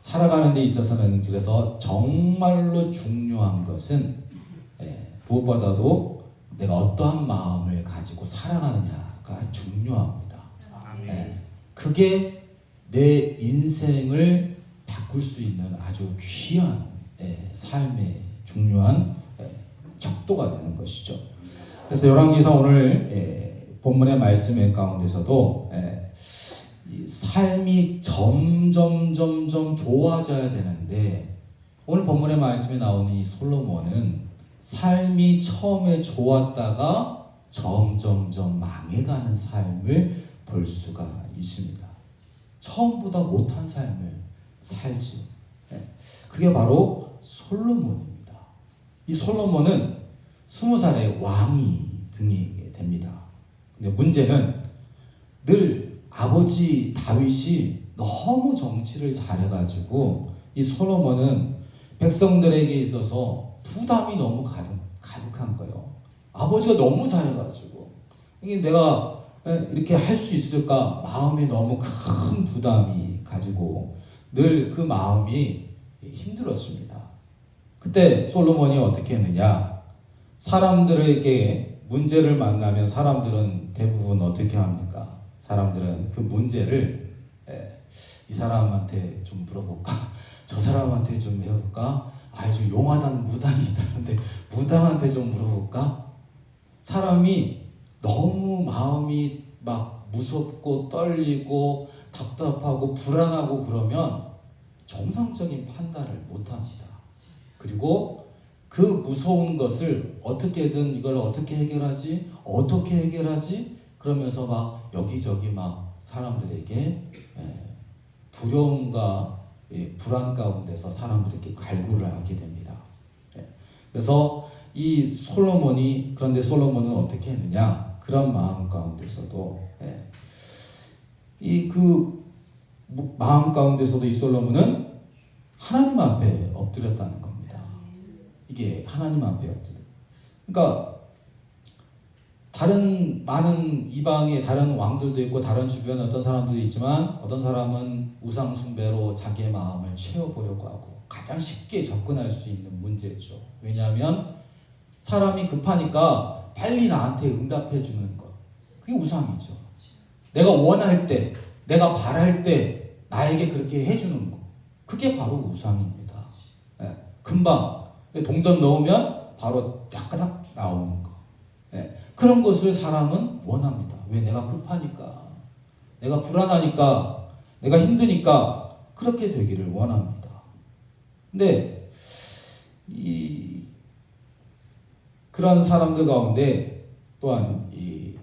살아가는 데 있어서는 그래서 정말로 중요한 것은 무엇보다도 내가 어떠한 마음을 가지고 살아가느냐가 중요합니다. 그게 내 인생을 바꿀 수 있는 아주 귀한 삶의 중요한 척도가 되는 것이죠. 그래서 열왕기서 오늘 본문의 말씀 가운데서도 이 삶이 점점 좋아져야 되는데, 오늘 본문의 말씀에 나오는 이 솔로몬은 삶이 처음에 좋았다가 점점 망해가는 삶을 볼 수가 있습니다. 처음보다 못한 삶을 살죠. 그게 바로 솔로몬입니다. 이 솔로몬은 20살에 왕이 등이게 됩니다. 근데 문제는 늘 아버지 다윗이 너무 정치를 잘해가지고 이 솔로몬은 백성들에게 있어서 부담이 너무 가득한 거예요. 아버지가 너무 잘해가지고 이게 내가 이렇게 할 수 있을까 마음에 너무 큰 부담이 가지고 늘 그 마음이 힘들었습니다. 그때 솔로몬이 어떻게 했느냐? 사람들에게 문제를 만나면 사람들은 대부분 어떻게 합니까? 사람들은 그 문제를 이 사람한테 좀 물어볼까? 저 사람한테 좀 해볼까? 좀 용하다는 무당이 있다는데 무당한테 좀 물어볼까? 사람이 너무 마음이 막 무섭고 떨리고 답답하고 불안하고 그러면 정상적인 판단을 못합니다. 그리고 그 무서운 것을 어떻게든 이걸 어떻게 해결하지? 그러면서 막 여기저기 막 사람들에게 두려움과 불안 가운데서 사람들에게 갈구를 하게 됩니다. 그래서 이 솔로몬이, 그런데 솔로몬은 어떻게 했느냐? 그런 마음 가운데서도 마음 가운데서도 이 솔로몬은 하나님 앞에 엎드렸다는 겁니다. 이게 하나님 앞에 엎드려. 그러니까 다른 많은 이방의 다른 왕들도 있고 다른 주변에 어떤 사람들도 있지만 어떤 사람은 우상 숭배로 자기의 마음을 채워보려고 하고 가장 쉽게 접근할 수 있는 문제죠. 왜냐하면 사람이 급하니까 빨리 나한테 응답해 주는 것, 그게 우상이죠. 내가 원할 때, 내가 바랄 때 나에게 그렇게 해주는 것, 그게 바로 우상입니다. 금방 동전 넣으면 바로 따까닥 나오는 거, 그런 것을 사람은 원합니다. 왜? 내가 급하니까, 내가 불안하니까, 내가 힘드니까 그렇게 되기를 원합니다. 근데 그런 사람들 가운데 또한 이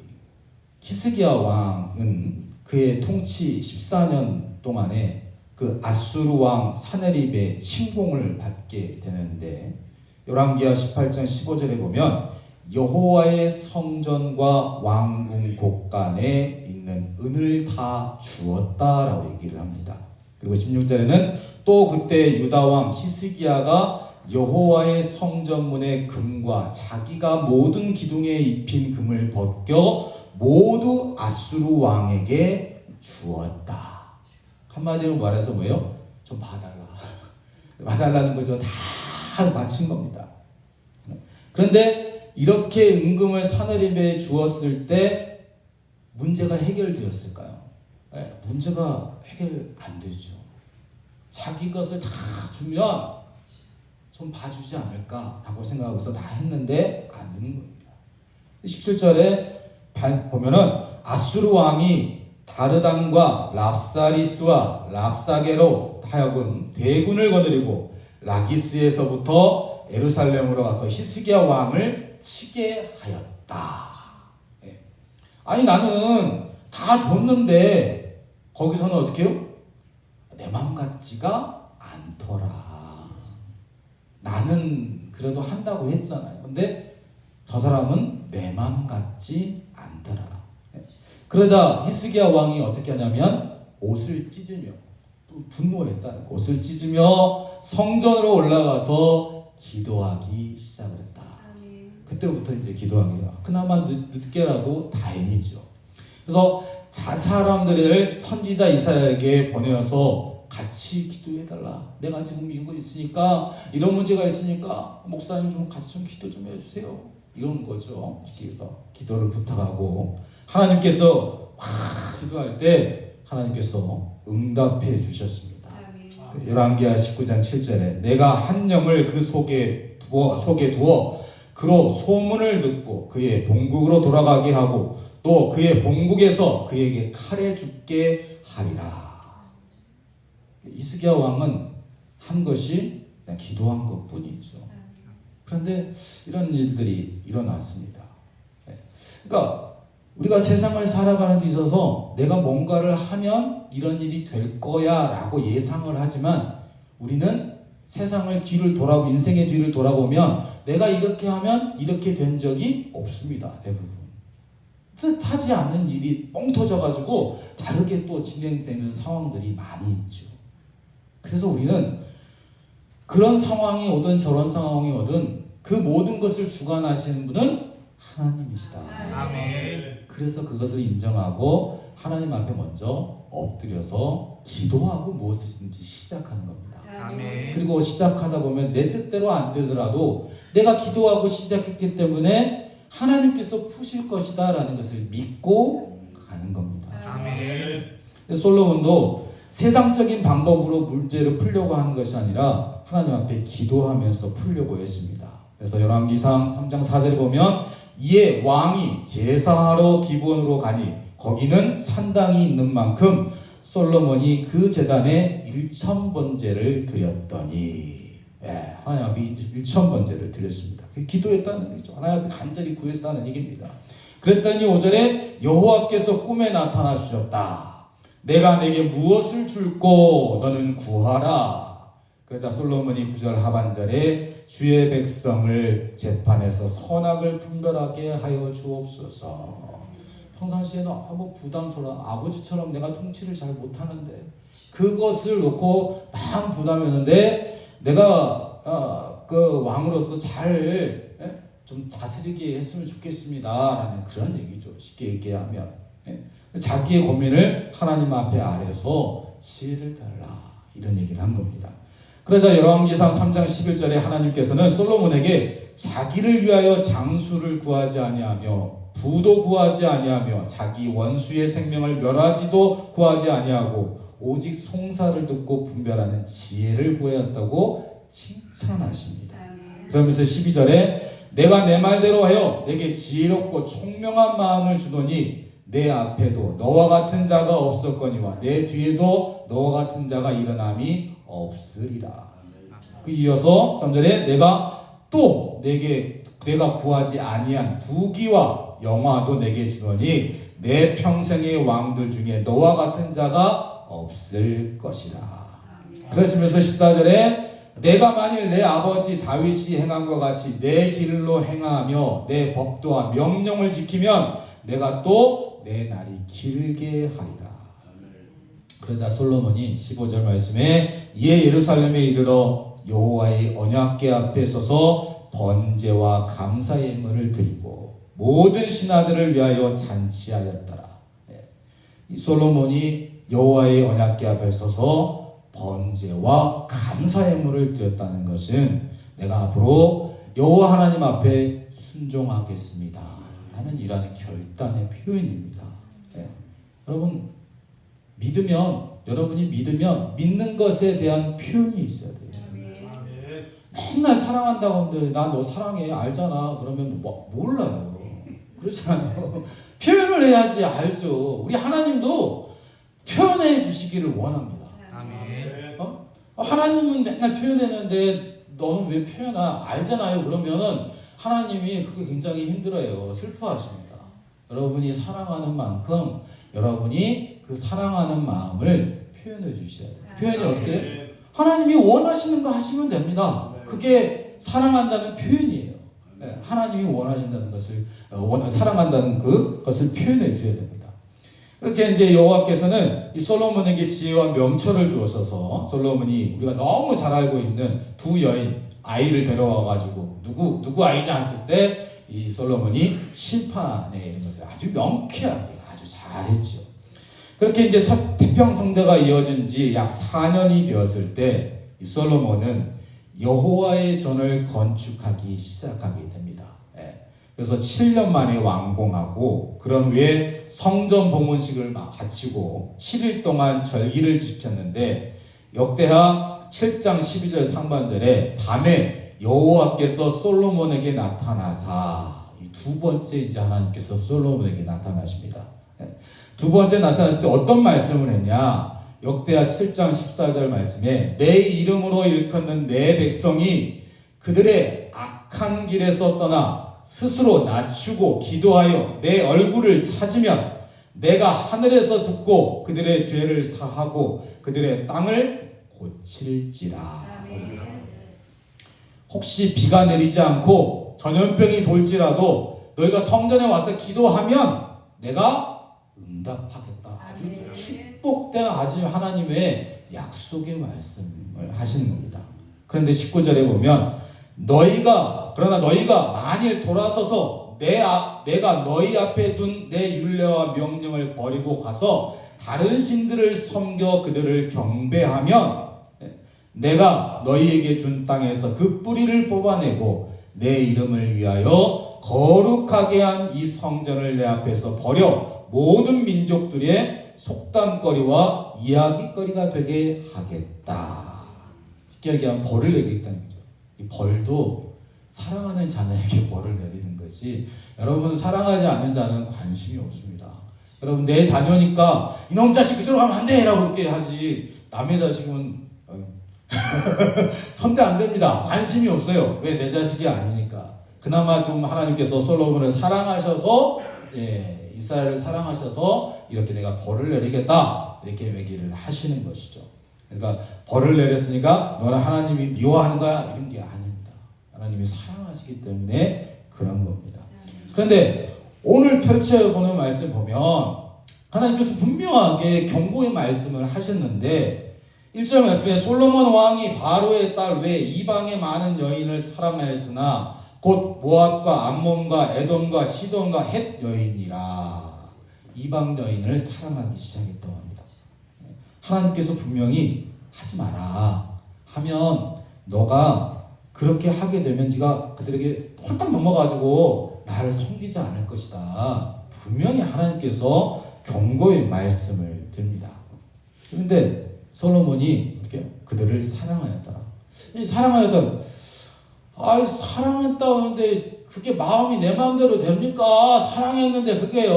히스기야 왕은 그의 통치 14년 동안에 그 아수르 왕 사네립의 침공을 받게 되는데, 열왕기하 18장 15절에 보면 여호와의 성전과 왕궁 곳간에 있는 은을 다 주었다라고 얘기를 합니다. 그리고 16절에는 또 그때 유다 왕 히스기야가 여호와의 성전문의 금과 자기가 모든 기둥에 입힌 금을 벗겨 모두 아수르 왕에게 주었다. 한마디로 말해서 뭐예요? 좀 봐달라. 봐달라는 거죠. 다 바친 겁니다. 그런데 이렇게 은금을 사내립에 주었을 때 문제가 해결되었을까요? 문제가 해결 안 되죠. 자기 것을 다 주면 좀 봐주지 않을까라고 생각해서 다 했는데 안 되는 겁니다. 17절에 보면은 아수르 왕이 다르단과 랍사리스와 랍사게로 하여금 대군을 거느리고 라기스에서부터 예루살렘으로 가서 히스기야 왕을 치게 하였다. 아니 나는 다 줬는데 거기서는 어떻게 해요? 내 맘 같지가 않더라. 나는 그래도 한다고 했잖아요. 근데 저 사람은 내 맘 같지 않더라. 그러자 히스기야 왕이 어떻게 하냐면 옷을 찢으며, 분노했다는 옷을 찢으며 성전으로 올라가서 기도하기 시작을 했다. 그때부터 이제 기도하기, 그나마 늦게라도 다행이죠. 그래서 사람들을 선지자 이사야에게 보내어서 같이 기도해달라. 내가 지금 이거 있으니까 이런 문제가 있으니까 목사님 좀 같이 좀 기도 좀 해주세요. 이런 거죠. 그래서 기도를 부탁하고 하나님께서 막 기도할 때 하나님께서 응답해 주셨습니다. 열왕기하 19장 7절에 내가 한 영을 그 속에 두어 그로 소문을 듣고 그의 본국으로 돌아가게 하고 또 그의 본국에서 그에게 칼에 죽게 하리라. 히스기야 왕은 한 것이 그냥 기도한 것뿐이죠. 그런데 이런 일들이 일어났습니다. 그러니까 우리가 세상을 살아가는 데 있어서 내가 뭔가를 하면 이런 일이 될 거야 라고 예상을 하지만 우리는 세상을 인생의 뒤를 돌아보면 내가 이렇게 하면 이렇게 된 적이 없습니다. 대부분. 뜻하지 않은 일이 뻥 터져가지고 다르게 또 진행되는 상황들이 많이 있죠. 그래서 우리는 그런 상황이 오든 저런 상황이 오든 그 모든 것을 주관하시는 분은 하나님이시다. 아멘. 그래서 그것을 인정하고 하나님 앞에 먼저 엎드려서 기도하고 무엇이든지 시작하는 겁니다. 아멘. 그리고 시작하다 보면 내 뜻대로 안 되더라도 내가 기도하고 시작했기 때문에 하나님께서 푸실 것이다 라는 것을 믿고 가는 겁니다. 아멘. 솔로몬도 세상적인 방법으로 문제를 풀려고 하는 것이 아니라 하나님 앞에 기도하면서 풀려고 했습니다. 그래서 열왕기상 3장 4절에 보면 이에 왕이 제사하러 기브온으로 가니 거기는 산당이 있는 만큼 솔로몬이 그 제단에 1,000번제를 드렸더니 하나님 앞에 1,000번제를 드렸습니다. 기도했다는 얘기죠. 하나님 앞에 간절히 구했다는 얘기입니다. 그랬더니 5절에 여호와께서 꿈에 나타나 주셨다. 내가 내게 무엇을 줄꼬 너는 구하라. 그러자 솔로몬이 9절 하반절에 주의 백성을 재판에서 선악을 분별하게 하여 주옵소서. 평상시에 너무 부담스러워. 아버지처럼 내가 통치를 잘 못하는데 그것을 놓고 막 부담했는데 내가 그 왕으로서 잘 좀 다스리게 했으면 좋겠습니다 라는 그런 얘기죠. 쉽게 얘기하면 자기의 고민을 하나님 앞에 아래서 지혜를 달라 이런 얘기를 한 겁니다. 그러자 열왕기상 3장 11절에 하나님께서는 솔로몬에게 자기를 위하여 장수를 구하지 아니하며 부도 구하지 아니하며 자기 원수의 생명을 멸하지도 구하지 아니하고 오직 송사를 듣고 분별하는 지혜를 구하였다고 칭찬하십니다. 그러면서 12절에 내가 내 말대로 하여 내게 지혜롭고 총명한 마음을 주노니 내 앞에도 너와 같은 자가 없었거니와 내 뒤에도 너와 같은 자가 일어남이 없으리라. 그 이어서 3절에 내가 구하지 아니한 부귀와 영화도 내게 주노니 내 평생의 왕들 중에 너와 같은 자가 없을 것이라. 그러시면서 14절에 내가 만일 내 아버지 다윗이 행한 것 같이 내 길로 행하며 내 법도와 명령을 지키면 내가 또 내 날이 길게 하리라. 그러자 솔로몬이 15절 말씀에 이에 예루살렘에 이르러 여호와의 언약궤 앞에 서서 번제와 감사의 예물을 드리고 모든 신하들을 위하여 잔치하였더라. 이 솔로몬이 여호와의 언약궤 앞에 서서 번제와 감사의 예물을 드렸다는 것은 내가 앞으로 여호와 하나님 앞에 순종하겠습니다 하는 이라는 결단의 표현입니다. 여러분 여러분이 믿으면 믿는 것에 대한 표현이 있어야 돼요. 맨날 사랑한다고 하는데 나 너 사랑해 알잖아 그러면 몰라요. 그렇잖아요. 표현을 해야지 알죠. 우리 하나님도 표현해 주시기를 원합니다. 하나님은 맨날 표현했는데 너는 왜 표현하 알잖아요 그러면은 하나님이 그게 굉장히 힘들어요. 슬퍼하십니다. 여러분이 사랑하는 만큼 여러분이 그 사랑하는 마음을 표현해 주셔야 돼요. 표현이 어떻게 해요? 하나님이 원하시는 거 하시면 됩니다. 그게 사랑한다는 표현이에요. 하나님이 원하신다는 것을 사랑한다는 그것을 표현해 줘야 됩니다. 이렇게 이제 여호와께서는 이 솔로몬에게 지혜와 명철을 주셔서 솔로몬이 우리가 너무 잘 알고 있는 두 여인 아이를 데려와 가지고 누구 아이냐 했을 때 이 솔로몬이 심판에 이런 것을 아주 명쾌하게 아주 잘했죠. 그렇게 이제 태평성대가 이어진 지 약 4년이 되었을 때 이 솔로몬은 여호와의 전을 건축하기 시작하게 됩니다. 그래서 7년 만에 완공하고 그런 후에 성전 봉헌식을 마치고 7일 동안 절기를 지켰는데 역대하 7장 12절 상반절에 밤에 여호와께서 솔로몬에게 나타나사 두 번째 이제 하나님께서 솔로몬에게 나타나십니다. 두 번째 나타났을 때 어떤 말씀을 했냐? 역대하 7장 14절 말씀에 내 이름으로 일컫는 내 백성이 그들의 악한 길에서 떠나 스스로 낮추고 기도하여 내 얼굴을 찾으면 내가 하늘에서 듣고 그들의 죄를 사하고 그들의 땅을 고칠지라. 혹시 비가 내리지 않고 전염병이 돌지라도 너희가 성전에 와서 기도하면 내가 응답하겠다. 아주 축복된 아주 하나님의 약속의 말씀을 하시는 겁니다. 그런데 19절에 보면 그러나 너희가 만일 돌아서서 내가 너희 앞에 둔 내 율례와 명령을 버리고 가서 다른 신들을 섬겨 그들을 경배하면 내가 너희에게 준 땅에서 그 뿌리를 뽑아내고 내 이름을 위하여 거룩하게 한 이 성전을 내 앞에서 버려 모든 민족들의 속담거리와 이야기거리가 되게 하겠다. 쉽게 얘기하면 벌을 내겠다는 거죠. 이 벌도 사랑하는 자녀에게 벌을 내리는 것이, 여러분 사랑하지 않는 자는 관심이 없습니다. 여러분 내 자녀니까 이놈 자식 그쪽으로 가면 안 돼! 라고 이렇게 하지, 남의 자식은 선대 안 됩니다. 관심이 없어요. 왜? 내 자식이 아니니까. 그나마 좀 하나님께서 솔로몬을 사랑하셔서 이스라엘을 사랑하셔서 이렇게 내가 벌을 내리겠다 이렇게 얘기를 하시는 것이죠. 그러니까 벌을 내렸으니까 너는 하나님이 미워하는 거야 이런 게 아닙니다. 하나님이 사랑하시기 때문에 그런 겁니다. 그런데 오늘 펼쳐보는 말씀 보면 하나님께서 분명하게 경고의 말씀을 하셨는데 1절 말씀에 솔로몬 왕이 바로의 딸 외 이방의 많은 여인을 사랑하였으나 곧 모압과 암몬과 에돔과 시돈과 헷 여인이라. 이방 여인을 사랑하기 시작했다고 합니다. 하나님께서 분명히 하지 마라 하면 너가 그렇게 하게 되면 네가 그들에게 홀딱 넘어가지고 나를 섬기지 않을 것이다. 분명히 하나님께서 경고의 말씀을 드립니다. 그런데 솔로몬이 어떻게 해요? 그들을 사랑하였더라. 사랑하였더라. 사랑했다고 하는데 그게 마음이 내 마음대로 됩니까? 사랑했는데 그게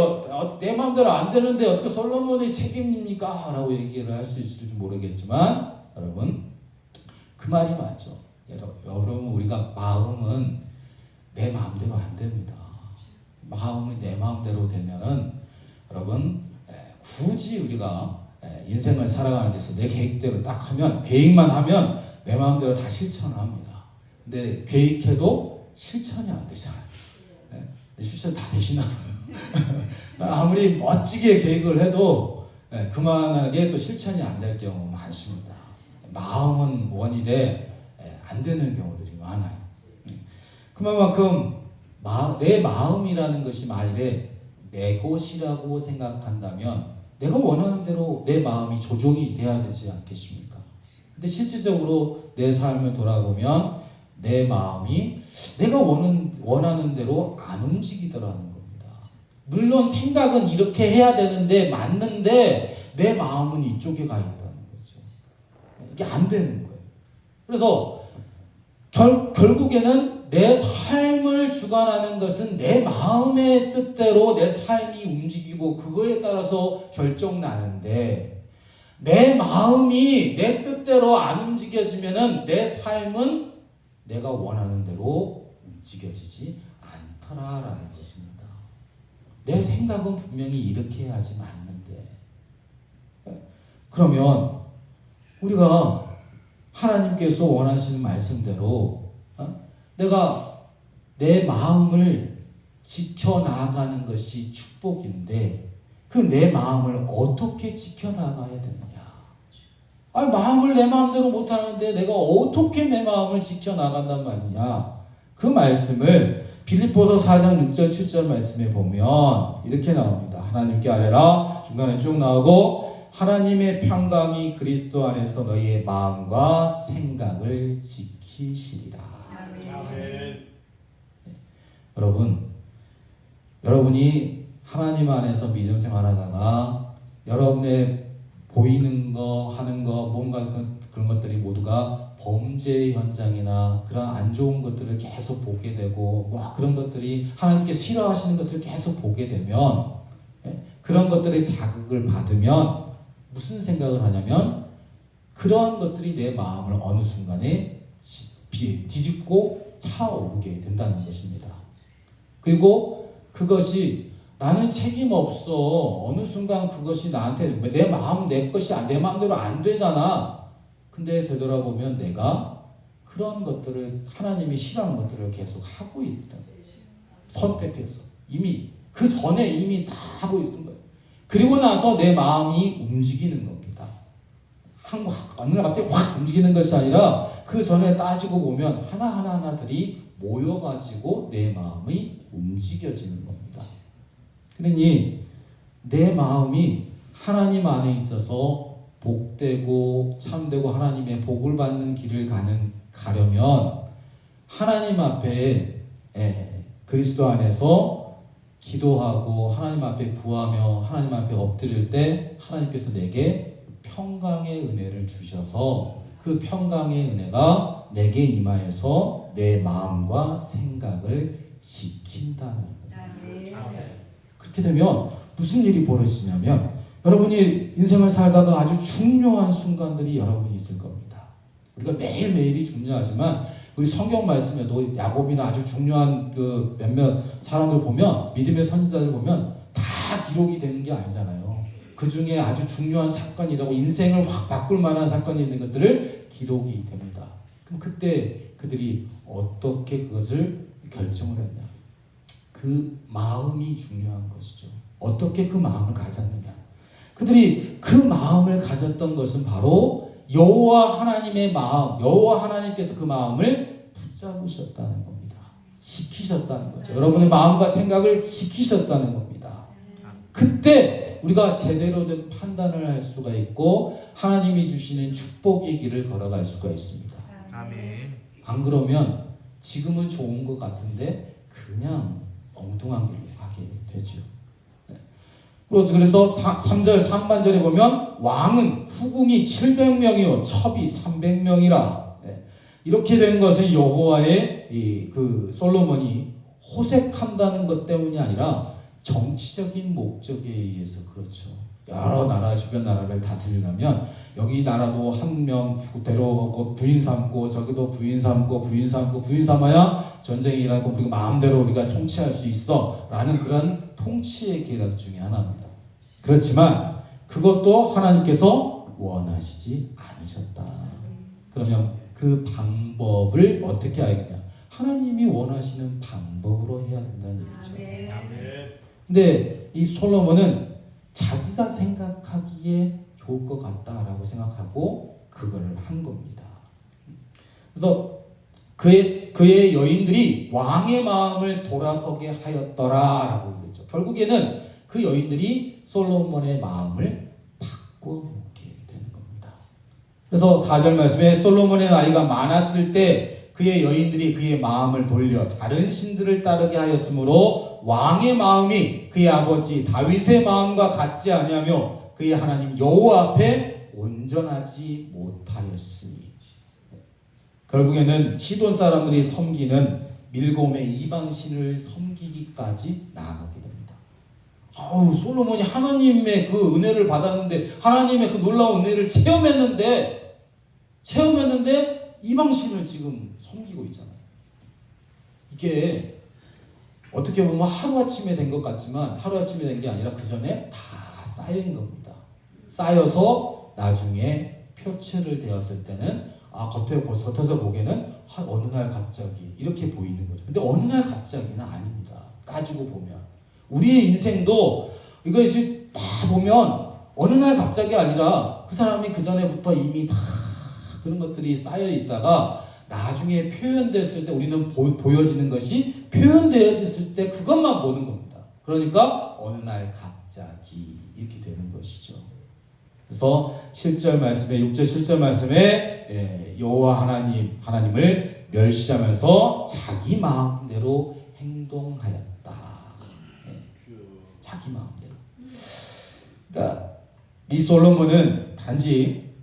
내 마음대로 안 되는데 어떻게 솔로몬의 책임입니까? 라고 얘기를 할 수 있을지 모르겠지만 여러분 그 말이 맞죠. 여러분 우리가 마음은 내 마음대로 안 됩니다. 마음이 내 마음대로 되면은 여러분 굳이 우리가 인생을 살아가는 데서 내 계획대로 딱 하면, 계획만 하면 내 마음대로 다 실천을 합니다. 근데 계획해도 실천이 안 되잖아요. 실천 다 되시나 봐요. 아무리 멋지게 계획을 해도 그만하게 또 실천이 안 될 경우 많습니다. 마음은 원이래 안 되는 경우들이 많아요. 그만큼 내 마음이라는 것이 만일에 내 것이라고 생각한다면 내가 원하는 대로 내 마음이 조종이 돼야 되지 않겠습니까? 근데 실질적으로 내 삶을 돌아보면 내 마음이 내가 원하는 대로 안 움직이더라는 겁니다. 물론 생각은 이렇게 해야 되는데 맞는데 내 마음은 이쪽에 가 있다는 거죠. 이게 안 되는 거예요. 그래서 결국에는 내 삶을 주관하는 것은 내 마음의 뜻대로 내 삶이 움직이고 그거에 따라서 결정나는데 내 마음이 내 뜻대로 안 움직여지면은 내 삶은 내가 원하는 대로 움직여지지 않더라라는 것입니다. 내 생각은 분명히 이렇게 해야지 맞는데 그러면 우리가 하나님께서 원하시는 말씀대로 내가 내 마음을 지켜나가는 것이 축복인데 그 내 마음을 어떻게 지켜나가야 되느냐? 마음을 내 마음대로 못하는데 내가 어떻게 내 마음을 지켜나간단 말이냐? 그 말씀을 빌립보서 4장 6절 7절 말씀에 보면 이렇게 나옵니다. 하나님께 아뢰라 중간에 쭉 나오고 하나님의 평강이 그리스도 안에서 너희의 마음과 생각을 지키시리라. 아멘. 여러분이 하나님 안에서 믿음 생활하다가 여러분의 보이는 거 하는 거 뭔가 그런 것들이 모두가 범죄의 현장이나 그런 안 좋은 것들을 계속 보게 되고 그런 것들이 하나님께서 싫어하시는 것을 계속 보게 되면 그런 것들의 자극을 받으면 무슨 생각을 하냐면 그런 것들이 내 마음을 어느 순간에 뒤집고 차오르게 된다는 것입니다. 그리고 그것이 나는 책임 없어. 어느 순간 그것이 나한테 내 마음 내 것이 내 마음대로 안 되잖아. 근데 되돌아보면 내가 그런 것들을 하나님이 싫어하는 것들을 계속 하고 있다. 선택해서 이미 그 전에 이미 다 하고 있는 거예요. 그리고 나서 내 마음이 움직이는 겁니다. 어느 날 갑자기 확 움직이는 것이 아니라 그 전에 따지고 보면 하나하나들이 모여가지고 내 마음이 움직여지는 겁니다. 그러니 내 마음이 하나님 안에 있어서 복되고 참되고 하나님의 복을 받는 길을 가려면 하나님 앞에 그리스도 안에서 기도하고 하나님 앞에 구하며 하나님 앞에 엎드릴 때 하나님께서 내게 평강의 은혜를 주셔서 그 평강의 은혜가 내게 임하여서 내 마음과 생각을 지킨다는 겁니다. 그렇게 되면 무슨 일이 벌어지냐면 여러분이 인생을 살다가 아주 중요한 순간들이 여러분이 있을 겁니다. 우리가 매일매일이 중요하지만 우리 성경 말씀에도 야곱이나 아주 중요한 그 몇몇 사람들 보면 믿음의 선지자들 보면 다 기록이 되는 게 아니잖아요. 그 중에 아주 중요한 사건이라고 인생을 확 바꿀 만한 사건이 있는 것들을 기록이 됩니다. 그럼 그때 그들이 어떻게 그것을 결정을 했냐? 그 마음이 중요한 것이죠. 어떻게 그 마음을 가졌느냐? 그들이 그 마음을 가졌던 것은 바로 여호와 하나님의 마음, 여호와 하나님께서 그 마음을 붙잡으셨다는 겁니다. 지키셨다는 거죠. 여러분의 마음과 생각을 지키셨다는 겁니다. 그때 우리가 제대로 된 판단을 할 수가 있고 하나님이 주시는 축복의 길을 걸어갈 수가 있습니다. 아멘. 안 그러면 지금은 좋은 것 같은데 그냥 엉뚱한 길로 가게 되죠. 그래서 3절 상반절에 보면 왕은 후궁이 700명이요 첩이 300명이라 이렇게 된 것은 여호와의 그 솔로몬이 호색한다는 것 때문이 아니라 정치적인 목적에 의해서 그렇죠. 여러 나라 주변 나라를 다스리려면 여기 나라도 한 명 데려오고 부인 삼고 저기도 부인 삼아야 전쟁이 일어나고 우리가 마음대로 우리가 통치할 수 있어 라는 그런 통치의 계략 중에 하나입니다. 그렇지만 그것도 하나님께서 원하시지 않으셨다. 그러면 그 방법을 어떻게 알겠냐? 하나님이 원하시는 방법으로 해야 된다는 얘기죠. 근데 이 솔로몬은 자기가 생각하기에 좋을 것 같다라고 생각하고 그거를 한 겁니다. 그래서 그의 여인들이 왕의 마음을 돌아서게 하였더라라고 그랬죠. 결국에는 그 여인들이 솔로몬의 마음을 바꿔놓게 되는 겁니다. 그래서 4절 말씀에 솔로몬의 나이가 많았을 때 그의 여인들이 그의 마음을 돌려 다른 신들을 따르게 하였으므로 왕의 마음이 그의 아버지 다윗의 마음과 같지 아니하며 그의 하나님 여호와 앞에 온전하지 못하였으니 결국에는 시돈 사람들이 섬기는 밀곰의 이방신을 섬기기까지 나아가게 됩니다. 솔로몬이 하나님의 그 은혜를 받았는데 하나님의 그 놀라운 은혜를 체험했는데 이방신을 지금 섬기고 있잖아요. 이게 어떻게 보면 하루아침에 된 것 같지만 하루아침에 된 게 아니라 그 전에 다 쌓인 겁니다. 쌓여서 나중에 표체를 되었을 때는 겉에서 보기에는 어느 날 갑자기 이렇게 보이는 거죠. 근데 어느 날 갑자기는 아닙니다. 따지고 보면 우리의 인생도 이것이 다 보면 어느 날 갑자기 아니라 그 사람이 그 전에부터 이미 다 그런 것들이 쌓여 있다가 나중에 표현됐을 때 우리는 보여지는 것이 표현되어졌을 때 그것만 보는 겁니다. 그러니까 어느 날 갑자기 갑자기 이렇게 되는 것이죠. 그래서 7절 말씀에 6절 7절 말씀에 여호와 하나님을 멸시하면서 자기 마음대로 행동하였다. 자기 마음대로. 그러니까 이 솔로몬은 단지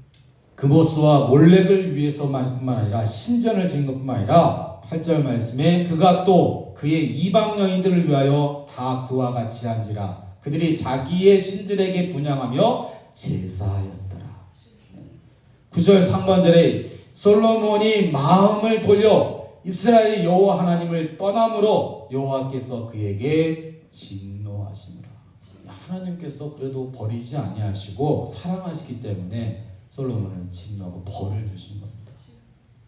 그보스와 몰렉을 위해서만뿐만 아니라 신전을 지은 것뿐만 아니라 8절 말씀에 그가 또 그의 이방 여인들을 위하여 다 그와 같이 한지라 그들이 자기의 신들에게 분향하며 제사하였더라. 9절 상반절에 솔로몬이 마음을 돌려 이스라엘 여호와 하나님을 떠남으로 여호와께서 그에게 진노하시니라. 하나님께서 그래도 버리지 아니하시고 사랑하시기 때문에 솔로몬은 진노하고 벌을 주신 겁니다.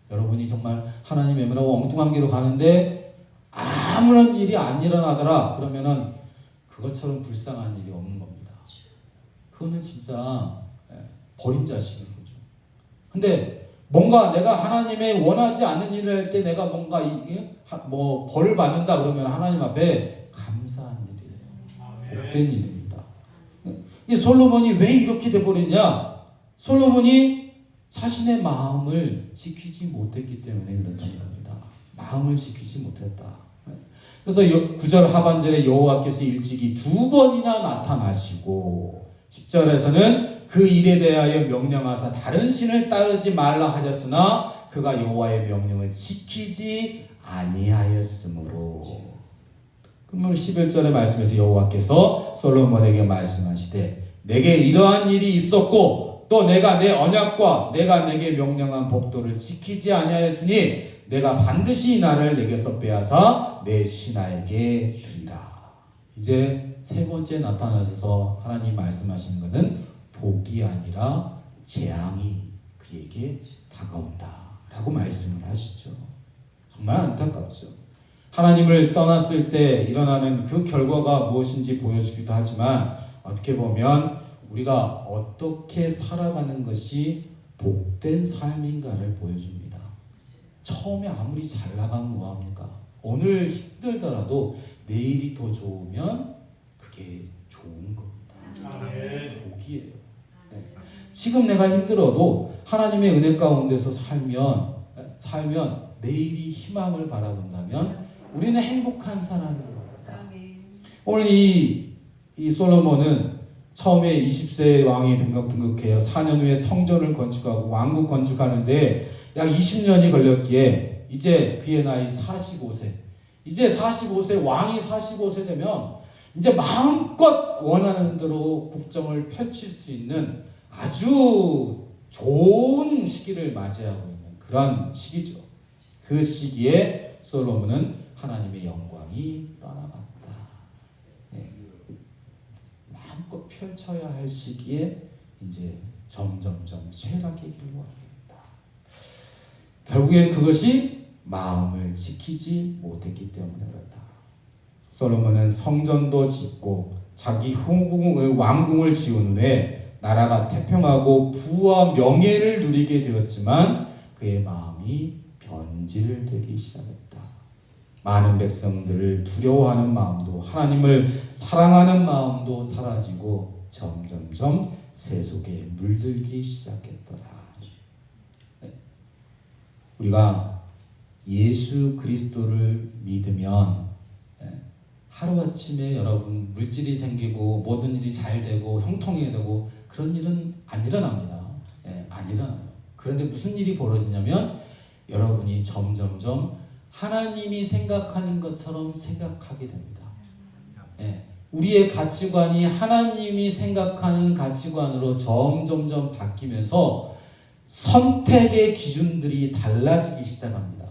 여러분이 정말 하나님의 은혜로 엉뚱한 길로 가는데 아무런 일이 안 일어나더라 그러면은 그것처럼 불쌍한 일이 없는 겁니다. 그거는 진짜 버림자식인 거죠. 근데 뭔가 내가 하나님의 원하지 않는 일을 할 때 내가 뭔가 이게 뭐 벌을 받는다 그러면 하나님 앞에 감사한 일이에요. 복된 일입니다. 이 솔로몬이 왜 이렇게 돼버리냐? 솔로몬이 자신의 마음을 지키지 못했기 때문에 그렇다는 겁니다. 마음을 지키지 못했다. 그래서 9절 하반절에 여호와께서 일찍이 2번이나 나타나시고 10절에서는 그 일에 대하여 명령하사 다른 신을 따르지 말라 하셨으나 그가 여호와의 명령을 지키지 아니하였으므로. 그러면 11절의 말씀에서 여호와께서 솔로몬에게 말씀하시되 내게 이러한 일이 있었고 또 내가 내 언약과 내가 내게 명령한 법도를 지키지 아니하였으니 내가 반드시 이 나를 내게서 빼앗아 내 신하에게 주리라. 이제 세 번째 나타나셔서 하나님 말씀하시는 것은 복이 아니라 재앙이 그에게 다가온다 라고 말씀을 하시죠. 정말 안타깝죠. 하나님을 떠났을 때 일어나는 그 결과가 무엇인지 보여주기도 하지만 어떻게 보면 우리가 어떻게 살아가는 것이 복된 삶인가를 보여줍니다. 처음에 아무리 잘 나가면 뭐합니까? 오늘 힘들더라도 내일이 더 좋으면 그게 좋은 겁니다. 복이에요. 네. 지금 내가 힘들어도 하나님의 은혜 가운데서 살면 내일이 희망을 바라본다면 우리는 행복한 사람인 겁니다. 오늘 이 솔로몬은 처음에 20세 왕이 등극해요. 4년 후에 성전을 건축하고 왕국 건축하는데 약 20년이 걸렸기에 이제 그의 나이 45세. 이제 45세 왕이 45세 되면 이제 마음껏 원하는 대로 국정을 펼칠 수 있는 아주 좋은 시기를 맞이하고 있는 그런 시기죠. 그 시기에 솔로몬은 하나님의 영광이 떠나갔다. 마음껏 펼쳐야 할 시기에 이제 점점점 쇠락의 길로 가게 된다. 결국엔 그것이 마음을 지키지 못했기 때문에 그렇다. 솔로몬은 성전도 짓고 자기 왕궁을 지은 후에 나라가 태평하고 부와 명예를 누리게 되었지만 그의 마음이 변질되기 시작했다. 많은 백성들을 두려워하는 마음도 하나님을 사랑하는 마음도 사라지고 점점점 세속에 물들기 시작했더라. 우리가 예수 그리스도를 믿으면 하루아침에 여러분 물질이 생기고 모든 일이 잘 되고 형통이 되고 그런 일은 안 일어납니다. 안 일어나요. 그런데 무슨 일이 벌어지냐면 여러분이 점점점 하나님이 생각하는 것처럼 생각하게 됩니다. 우리의 가치관이 하나님이 생각하는 가치관으로 점점점 바뀌면서 선택의 기준들이 달라지기 시작합니다.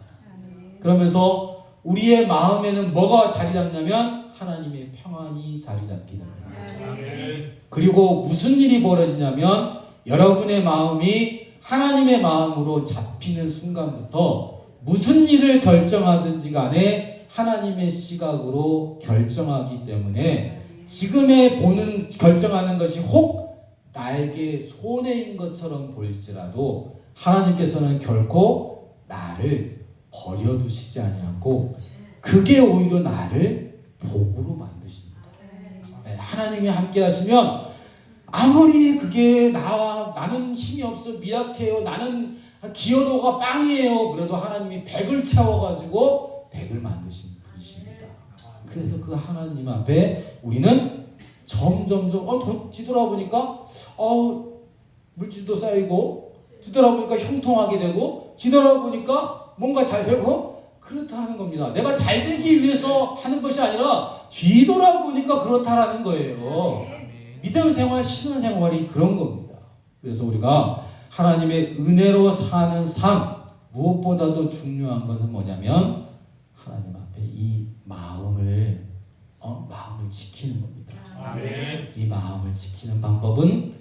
그러면서 우리의 마음에는 뭐가 자리 잡냐면 하나님의 평안이 자리 잡게 됩니다. 그리고 무슨 일이 벌어지냐면 여러분의 마음이 하나님의 마음으로 잡히는 순간부터 무슨 일을 결정하든지 간에 하나님의 시각으로 결정하기 때문에 지금의 결정하는 것이 혹 나에게 손해인 것처럼 보일지라도 하나님께서는 결코 나를 버려두시지 아니하고 그게 오히려 나를 복으로 만드십니다. 하나님이 함께 하시면 아무리 그게 나는 힘이 없어 미약해요. 나는 기여도가 빵이에요. 그래도 하나님이 100을 채워가지고 100을 만드신 분이십니다. 그래서 그 하나님 앞에 우리는 점점점 뒤돌아보니까 물질도 쌓이고 뒤돌아보니까 형통하게 되고 뒤돌아보니까 뭔가 잘 되고 그렇다는 겁니다. 내가 잘 되기 위해서 하는 것이 아니라 뒤돌아보니까 그렇다라는 거예요. 믿음 생활, 신앙 생활이 그런 겁니다. 그래서 우리가 하나님의 은혜로 사는 삶, 무엇보다도 중요한 것은 뭐냐면 하나님 앞에 이 마음을 지키는 겁니다. 아멘. 이 마음을 지키는 방법은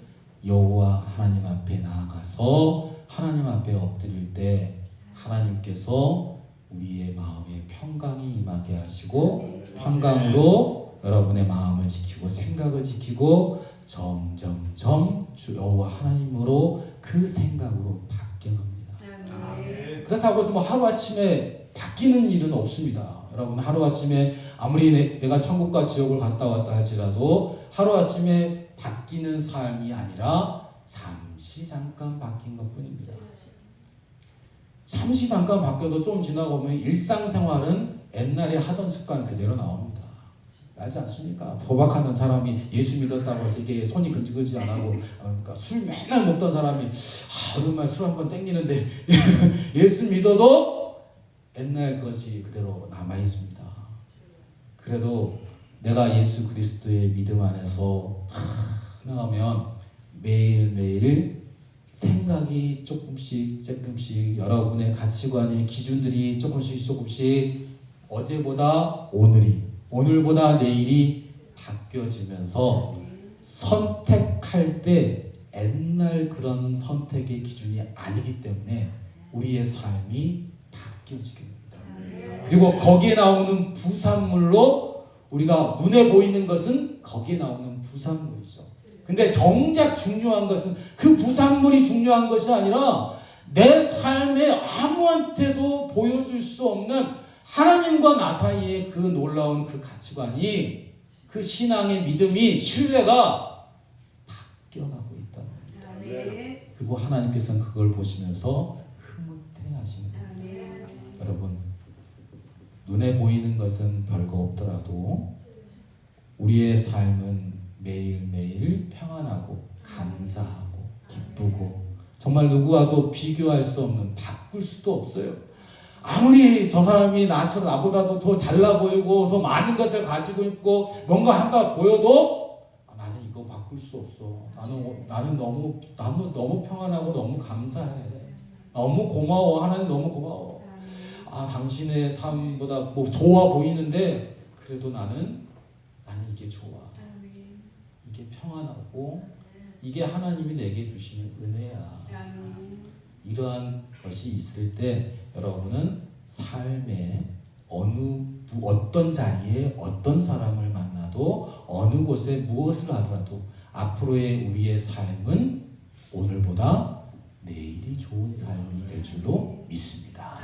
여호와 하나님 앞에 나아가서 하나님 앞에 엎드릴 때 하나님께서 우리의 마음에 평강이 임하게 하시고 평강으로 여러분의 마음을 지키고 생각을 지키고 점점점 여호와 하나님으로 그 생각으로 바뀌어갑니다. 아멘. 그렇다고 해서 하루아침에 바뀌는 일은 없습니다. 여러분 하루아침에 아무리 내가 천국과 지옥을 갔다 왔다 할지라도 하루아침에 바뀌는 삶이 아니라 잠시 잠깐 바뀐 것뿐입니다. 잠시 잠깐 바뀌어도 좀 지나고 보면 일상생활은 옛날에 하던 습관 그대로 나옵니다. 알지 않습니까? 도박하는 사람이 예수 믿었다고 해서 이게 손이 근질근질 안 하고 그러니까 술 맨날 먹던 사람이 오랜만에 술 한번 땡기는데 예수 믿어도 옛날 그것이 그대로 남아 있습니다. 그래도 내가 예수 그리스도의 믿음 안에서 나가면 매일매일 생각이 조금씩 여러분의 가치관의 기준들이 조금씩 어제보다 오늘보다 내일이 바뀌어지면서 선택할 때 옛날 그런 선택의 기준이 아니기 때문에 우리의 삶이 바뀌어지게 됩니다. 그리고 거기에 나오는 부산물로 우리가 눈에 보이는 것은 거기에 나오는 부산물이죠. 근데 정작 중요한 것은 그 부산물이 중요한 것이 아니라 내 삶에 아무한테도 보여줄 수 없는 하나님과 나 사이의 그 놀라운 그 가치관이 그 신앙의 믿음이 신뢰가 바뀌어가고 있다는 겁니다. 그리고 하나님께서는 그걸 보시면서 흐뭇해 하시는 겁니다. 여러분 눈에 보이는 것은 별거 없더라도 우리의 삶은 매일매일 평안하고 감사하고 기쁘고 정말 누구와도 비교할 수 없는 바꿀 수도 없어요. 아무리 저 사람이 나보다도 더 잘나 보이고 더 많은 것을 가지고 있고 뭔가 한가 보여도 나는 이거 바꿀 수 없어. 나는 너무 평안하고 너무 감사해. 너무 고마워. 하나님 너무 고마워. 당신의 삶보다 좋아 보이는데 그래도 나는 이게 좋아. 이게 평안하고 이게 하나님이 내게 주시는 은혜야. 이러한 것이 있을 때 여러분은 삶의 어떤 자리에 어떤 사람을 만나도 어느 곳에 무엇을 하더라도 앞으로의 우리의 삶은 오늘보다 내일이 좋은 삶이 될 줄로 믿습니다.